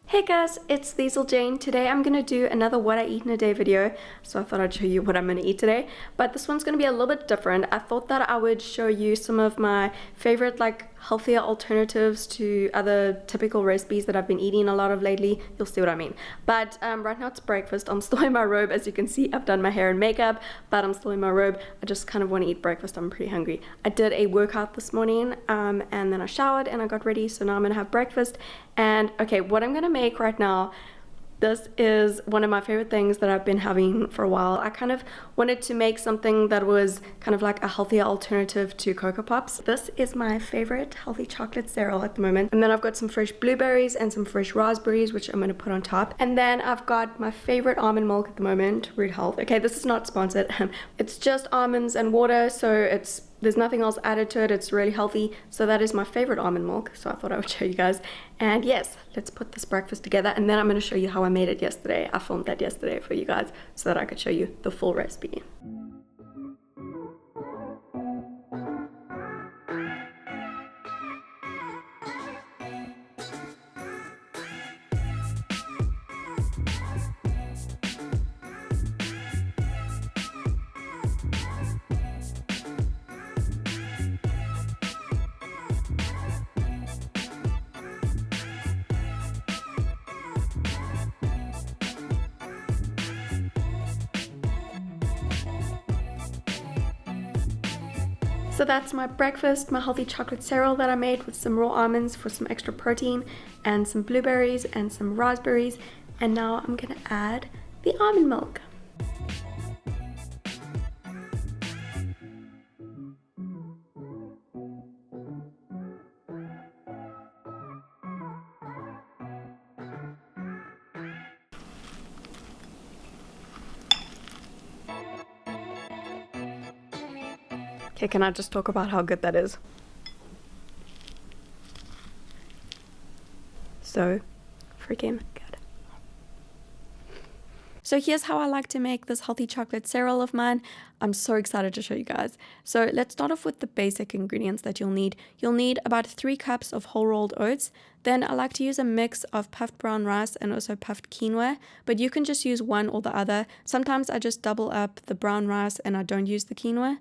Hey guys, it's Liezl Jayne. Today I'm gonna do another what I eat in a day video. So I thought I'd show you what I'm gonna eat today. But this one's gonna be a little bit different. I thought that I would show you some of my favorite healthier alternatives to other typical recipes that I've been eating a lot of lately. You'll see what I mean. But right now it's breakfast. I'm still in my robe. As you can see, I've done my hair and makeup, but I'm still in my robe. I just kind of want to eat breakfast. I'm pretty hungry. I did a workout this morning and then I showered and I got ready. So now I'm gonna have breakfast. And okay, what I'm gonna make right now, this is one of my favorite things that I've been having for a while. I kind of wanted to make something that was kind of like a healthier alternative to Cocoa Pops. This is my favorite healthy chocolate cereal at the moment. And then I've got some fresh blueberries and some fresh raspberries, which I'm gonna put on top. And then I've got my favorite almond milk at the moment, Root Health. Okay, this is not sponsored. It's just almonds and water, so there's nothing else added to it. It's really healthy. So that is my favorite almond milk. So I thought I would show you guys. And yes, let's put this breakfast together. And then I'm going to show you how I made it yesterday. I filmed that yesterday for you guys so that I could show you the full recipe. So that's my breakfast, my healthy chocolate cereal that I made with some raw almonds for some extra protein and some blueberries and some raspberries. And now I'm gonna add the almond milk. Okay, can I just talk about how good that is? So freaking good. So here's how I like to make this healthy chocolate cereal of mine. I'm so excited to show you guys. So let's start off with the basic ingredients that you'll need. You'll need about 3 cups of whole rolled oats. Then I like to use a mix of puffed brown rice and also puffed quinoa, but you can just use one or the other. Sometimes I just double up the brown rice and I don't use the quinoa.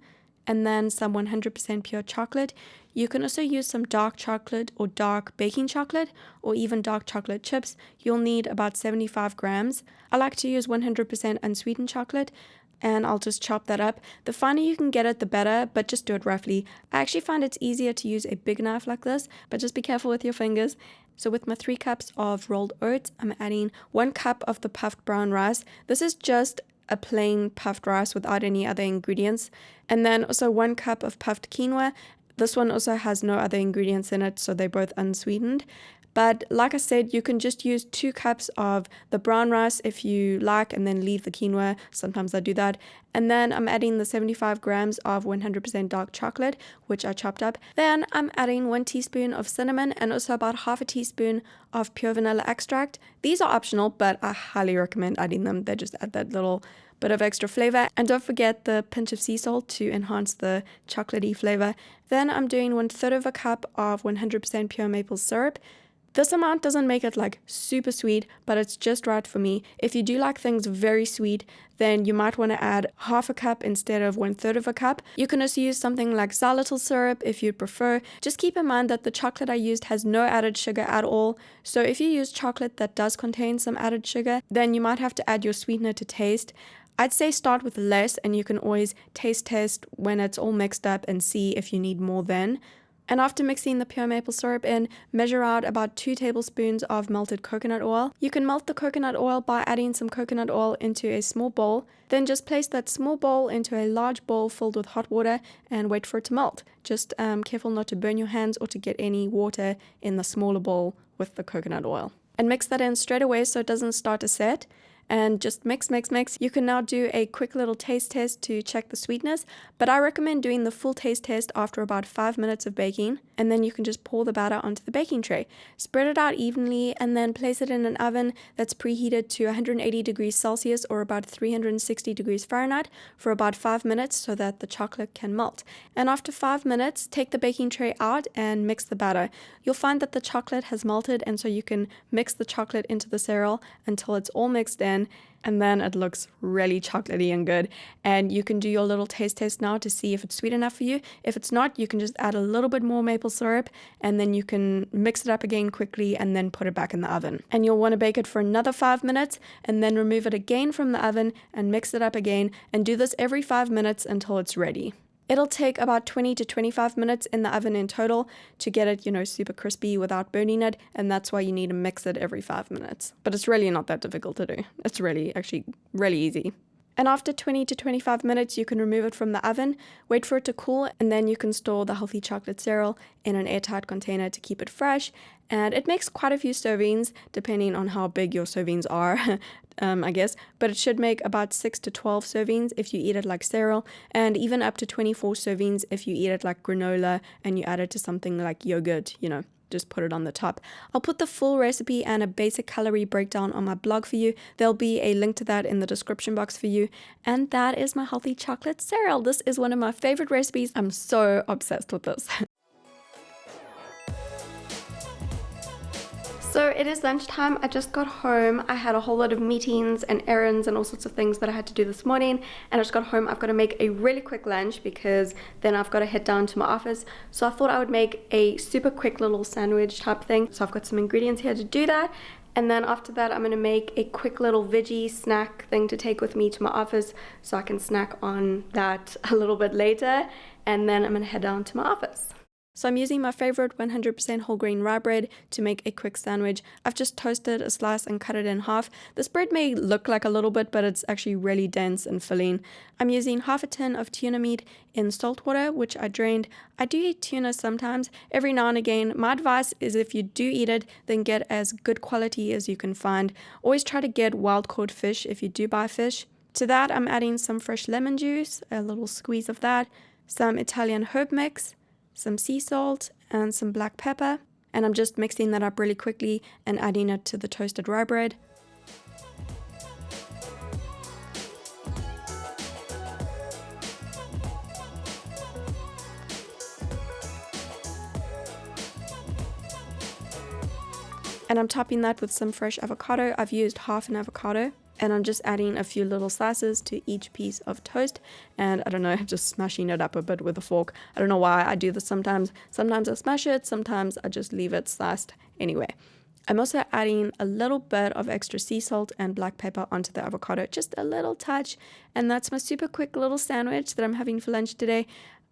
And then some 100% pure chocolate. You can also use some dark chocolate or dark baking chocolate or even dark chocolate chips. You'll need about 75 grams. I like to use 100% unsweetened chocolate and I'll just chop that up. The finer you can get it, the better, but just do it roughly. I actually find it's easier to use a big knife like this, but just be careful with your fingers. So with my 3 cups of rolled oats, I'm adding 1 cup of the puffed brown rice. This is just a plain puffed rice without any other ingredients. And then also 1 cup of puffed quinoa. This one also has no other ingredients in it, so they're both unsweetened. But like I said, you can just use 2 cups of the brown rice if you like, and then leave the quinoa. Sometimes I do that. And then I'm adding the 75 grams of 100% dark chocolate, which I chopped up. Then I'm adding 1 teaspoon of cinnamon and also about half a teaspoon of pure vanilla extract. These are optional, but I highly recommend adding them. They just add that little bit of extra flavor. And don't forget the pinch of sea salt to enhance the chocolatey flavor. Then I'm doing 1/3 of a cup of 100% pure maple syrup. This amount doesn't make it super sweet, but it's just right for me. If you do like things very sweet, then you might want to add half a cup instead of 1/3 of a cup. You can also use something like xylitol syrup if you'd prefer. Just keep in mind that the chocolate I used has no added sugar at all. So if you use chocolate that does contain some added sugar, then you might have to add your sweetener to taste. I'd say start with less and you can always taste test when it's all mixed up and see if you need more then. And after mixing the pure maple syrup in, measure out about 2 tablespoons of melted coconut oil. You can melt the coconut oil by adding some coconut oil into a small bowl. Then just place that small bowl into a large bowl filled with hot water and wait for it to melt. Just careful not to burn your hands or to get any water in the smaller bowl with the coconut oil. And mix that in straight away so it doesn't start to set. and just mix. You can now do a quick little taste test to check the sweetness, but I recommend doing the full taste test after about 5 minutes of baking, and then you can just pour the batter onto the baking tray. Spread it out evenly and then place it in an oven that's preheated to 180 degrees Celsius or about 360 degrees Fahrenheit for about 5 minutes so that the chocolate can melt. And after 5 minutes, take the baking tray out and mix the batter. You'll find that the chocolate has melted, and so you can mix the chocolate into the cereal until it's all mixed in, and then it looks really chocolatey and good. And you can do your little taste test now to see if it's sweet enough for you. If it's not, you can just add a little bit more maple syrup, and then you can mix it up again quickly and then put it back in the oven. And you'll want to bake it for another 5 minutes and then remove it again from the oven and mix it up again, and do this every 5 minutes until it's ready. It'll take about 20 to 25 minutes in the oven in total to get it, super crispy without burning it, and that's why you need to mix it every 5 minutes. But it's really not that difficult to do. It's actually really easy. And after 20 to 25 minutes, you can remove it from the oven, wait for it to cool, and then you can store the healthy chocolate cereal in an airtight container to keep it fresh. And it makes quite a few servings, depending on how big your servings are, I guess. But it should make about 6 to 12 servings if you eat it like cereal, and even up to 24 servings if you eat it like granola and you add it to something like yogurt, just put it on the top. I'll put the full recipe and a basic calorie breakdown on my blog for you. There'll be a link to that in the description box for you. And that is my healthy chocolate cereal. This is one of my favorite recipes. I'm so obsessed with this. So it is lunchtime. I just got home. I had a whole lot of meetings and errands and all sorts of things that I had to do this morning, and I just got home. I've got to make a really quick lunch because then I've got to head down to my office. So I thought I would make a super quick little sandwich type thing. So I've got some ingredients here to do that. And then after that, I'm going to make a quick little veggie snack thing to take with me to my office so I can snack on that a little bit later. And then I'm going to head down to my office. So I'm using my favorite 100% whole grain rye bread to make a quick sandwich. I've just toasted a slice and cut it in half. This bread may look like a little bit, but it's actually really dense and filling. I'm using half a tin of tuna meat in salt water, which I drained. I do eat tuna sometimes, every now and again. My advice is if you do eat it, then get as good quality as you can find. Always try to get wild caught fish if you do buy fish. To that, I'm adding some fresh lemon juice, a little squeeze of that, some Italian herb mix, some sea salt, and some black pepper, and I'm just mixing that up really quickly and adding it to the toasted rye bread. And I'm topping that with some fresh avocado. I've used half an avocado. And I'm just adding a few little slices to each piece of toast, and I don't know, just smashing it up a bit with a fork. I don't know why I do this sometimes. Sometimes I smash it, sometimes I just leave it sliced. Anyway, I'm also adding a little bit of extra sea salt and black pepper onto the avocado, just a little touch. And that's my super quick little sandwich that I'm having for lunch today.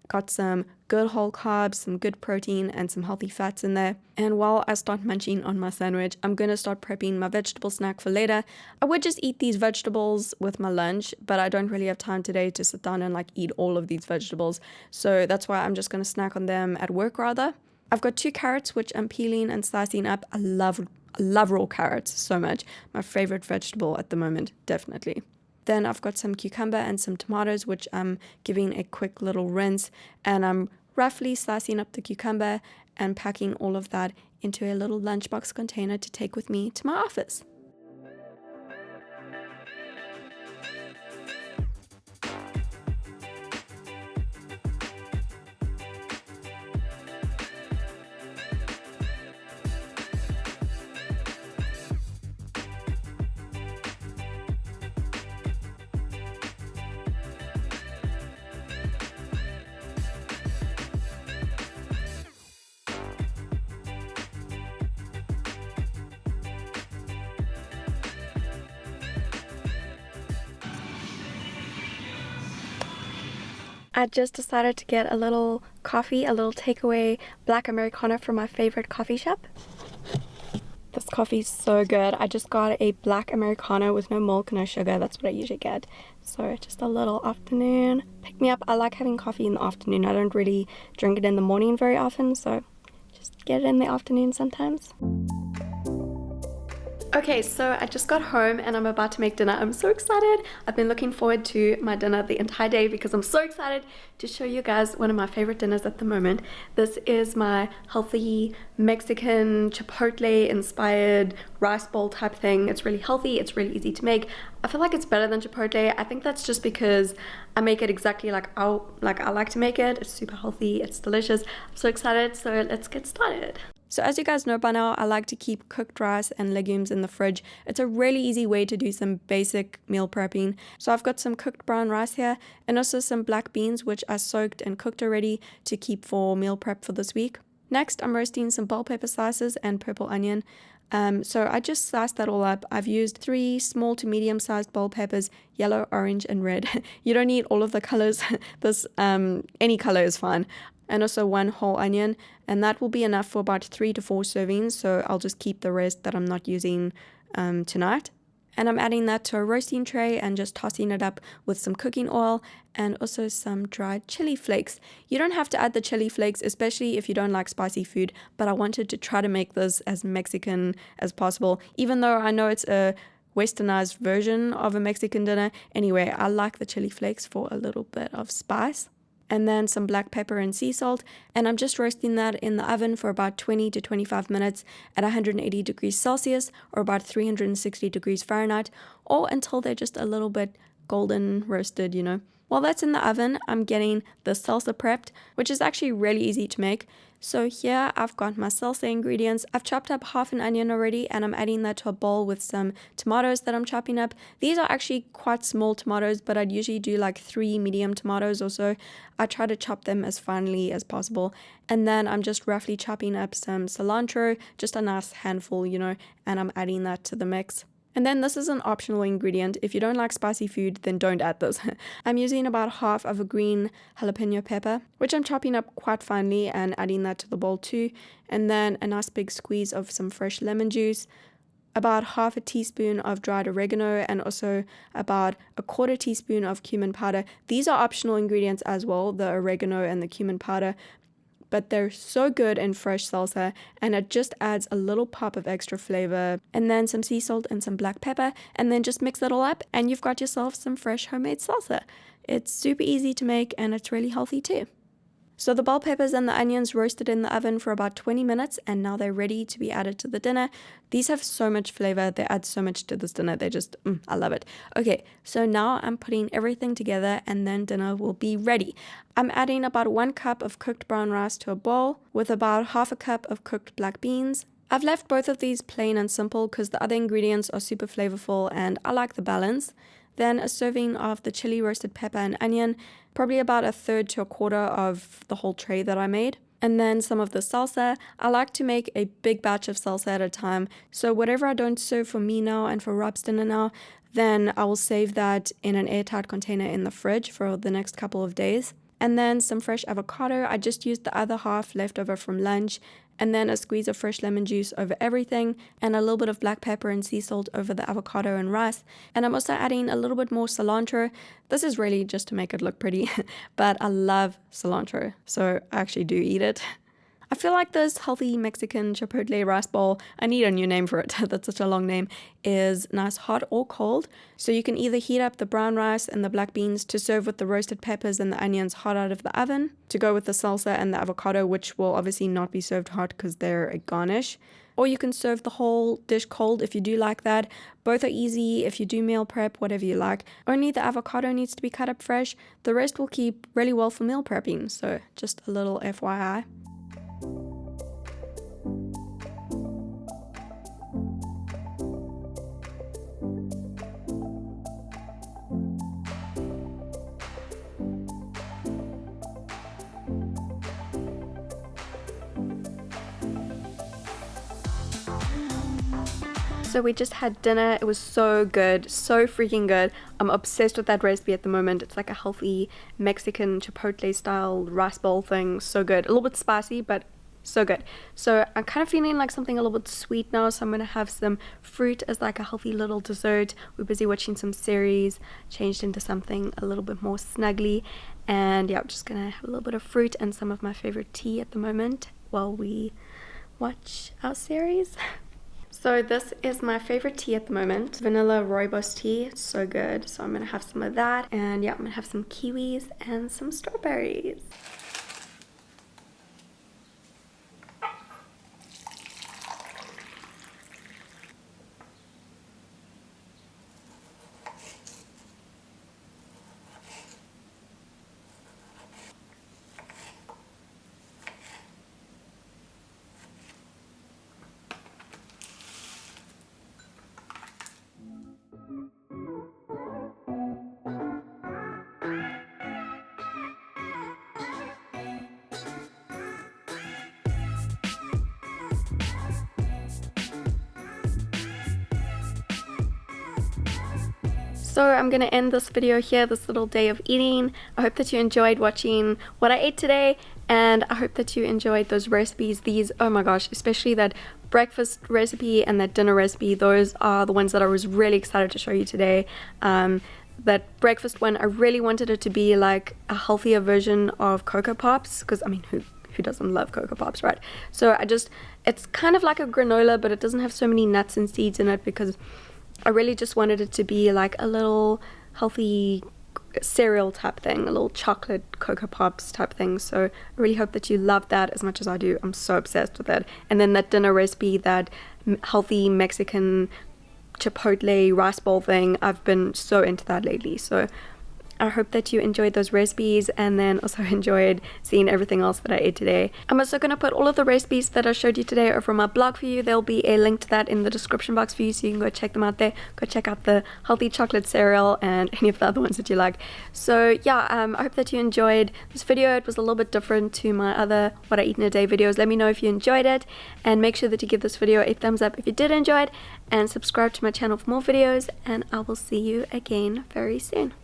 Got some good whole carbs, some good protein, and some healthy fats in there. And while I start munching on my sandwich, I'm going to start prepping my vegetable snack for later. I would just eat these vegetables with my lunch, but I don't really have time today to sit down and eat all of these vegetables. So that's why I'm just going to snack on them at work rather. I've got 2 carrots, which I'm peeling and slicing up. I love raw carrots so much. My favorite vegetable at the moment, definitely. Then I've got some cucumber and some tomatoes, which I'm giving a quick little rinse, and I'm roughly slicing up the cucumber and packing all of that into a little lunchbox container to take with me to my office. I just decided to get a little coffee, a little takeaway black Americano from my favorite coffee shop. This coffee's so good. I just got a black Americano with no milk, no sugar. That's what I usually get. So just a little afternoon pick me up. I like having coffee in the afternoon. I don't really drink it in the morning very often, so just get it in the afternoon sometimes. Okay, so I just got home and I'm about to make dinner. I'm so excited. I've been looking forward to my dinner the entire day because I'm so excited to show you guys one of my favorite dinners at the moment. This is my healthy Mexican Chipotle inspired rice bowl type thing. It's really healthy, it's really easy to make. I feel like it's better than Chipotle. I think that's just because I make it exactly like I like to make it. It's super healthy, it's delicious. I'm so excited, so let's get started. So as you guys know by now, I like to keep cooked rice and legumes in the fridge. It's a really easy way to do some basic meal prepping. So I've got some cooked brown rice here and also some black beans, which I soaked and cooked already to keep for meal prep for this week. Next, I'm roasting some bell pepper slices and purple onion. So I just sliced that all up. I've used 3 small to medium sized bell peppers, yellow, orange, and red. You don't need all of the colors. Any color is fine. And also 1 whole onion, and that will be enough for about 3 to 4 servings, so I'll just keep the rest that I'm not using tonight. And I'm adding that to a roasting tray and just tossing it up with some cooking oil and also some dried chili flakes. You don't have to add the chili flakes, especially if you don't like spicy food, but I wanted to try to make this as Mexican as possible, even though I know it's a westernized version of a Mexican dinner. Anyway, I like the chili flakes for a little bit of spice. And then some black pepper and sea salt, and I'm just roasting that in the oven for about 20 to 25 minutes at 180 degrees Celsius or about 360 degrees Fahrenheit, or until they're just a little bit golden roasted, you know. While that's in the oven, I'm getting the salsa prepped, which is actually really easy to make. So here I've got my salsa ingredients. I've chopped up half an onion already and I'm adding that to a bowl with some tomatoes that I'm chopping up. These are actually quite small tomatoes, but I'd usually do like 3 medium tomatoes or so. I try to chop them as finely as possible. And then I'm just roughly chopping up some cilantro, just a nice handful, you know, and I'm adding that to the mix. And then this is an optional ingredient. If you don't like spicy food, then don't add this. I'm using about half of a green jalapeno pepper, which I'm chopping up quite finely and adding that to the bowl too. And then a nice big squeeze of some fresh lemon juice, about half a teaspoon of dried oregano, and also about a quarter teaspoon of cumin powder. These are optional ingredients as well, the oregano and the cumin powder, but they're so good in fresh salsa and it just adds a little pop of extra flavor. And then some sea salt and some black pepper, and then just mix it all up and you've got yourself some fresh homemade salsa. It's super easy to make and it's really healthy too. So the bell peppers and the onions roasted in the oven for about 20 minutes and now they're ready to be added to the dinner. These have so much flavor, they add so much to this dinner, they just, I love it. Okay, so now I'm putting everything together and then dinner will be ready. I'm adding about 1 cup of cooked brown rice to a bowl with about half a cup of cooked black beans. I've left both of these plain and simple because the other ingredients are super flavorful and I like the balance. Then a serving of the chili roasted pepper and onion, probably about 1/3 to 1/4 of the whole tray that I made. And then some of the salsa. I like to make a big batch of salsa at a time, so whatever I don't serve for me now and for Rob's dinner now, then I will save that in an airtight container in the fridge for the next couple of days. And then some fresh avocado. I just used the other half left over from lunch. And then a squeeze of fresh lemon juice over everything and a little bit of black pepper and sea salt over the avocado and rice. And I'm also adding a little bit more cilantro. This is really just to make it look pretty, but I love cilantro, so I actually do eat it. I feel like this healthy Mexican Chipotle rice bowl, I need a new name for it, that's such a long name, is nice hot or cold. So you can either heat up the brown rice and the black beans to serve with the roasted peppers and the onions hot out of the oven, to go with the salsa and the avocado, which will obviously not be served hot because they're a garnish. Or you can serve the whole dish cold if you do like that. Both are easy if you do meal prep, whatever you like. Only the avocado needs to be cut up fresh. The rest will keep really well for meal prepping, so just a little FYI. So we just had dinner. It was so good, so freaking good. I'm obsessed with that recipe at the moment. It's like a healthy Mexican Chipotle style rice bowl thing. So good. A little bit spicy, but so good. So I'm kind of feeling like something a little bit sweet now, so I'm gonna have some fruit as like a healthy little dessert. We're busy watching some series, changed into something a little bit more snuggly, and yeah, I'm just gonna have a little bit of fruit and some of my favorite tea at the moment while we watch our series. So this is my favorite tea at the moment, vanilla rooibos tea. It's so good. So I'm gonna have some of that, and yeah, I'm gonna have some kiwis and some strawberries. So I'm going to end this video here, this little day of eating. I hope that you enjoyed watching what I ate today, and I hope that you enjoyed those recipes. These, oh my gosh, especially that breakfast recipe and that dinner recipe, those are the ones that I was really excited to show you today. That breakfast one, I really wanted it to be like a healthier version of Cocoa Pops, because I mean, who doesn't love Cocoa Pops, right? So it's kind of like a granola, but it doesn't have so many nuts and seeds in it, because I really just wanted it to be like a little healthy cereal type thing, a little chocolate Cocoa Pops type thing. So I really hope that you love that as much as I do. I'm so obsessed with it. And then that dinner recipe, that healthy Mexican chipotle rice bowl thing, I've been so into that lately. So I hope that you enjoyed those recipes, and then also enjoyed seeing everything else that I ate today. I'm also going to put all of the recipes that I showed you today over on my blog for you. There'll be a link to that in the description box for you, so you can go check them out there. Go check out the healthy chocolate cereal and any of the other ones that you like. So yeah, I hope that you enjoyed this video. It was a little bit different to my other what I eat in a day videos. Let me know if you enjoyed it, and make sure that you give this video a thumbs up if you did enjoy it, and subscribe to my channel for more videos, and I will see you again very soon.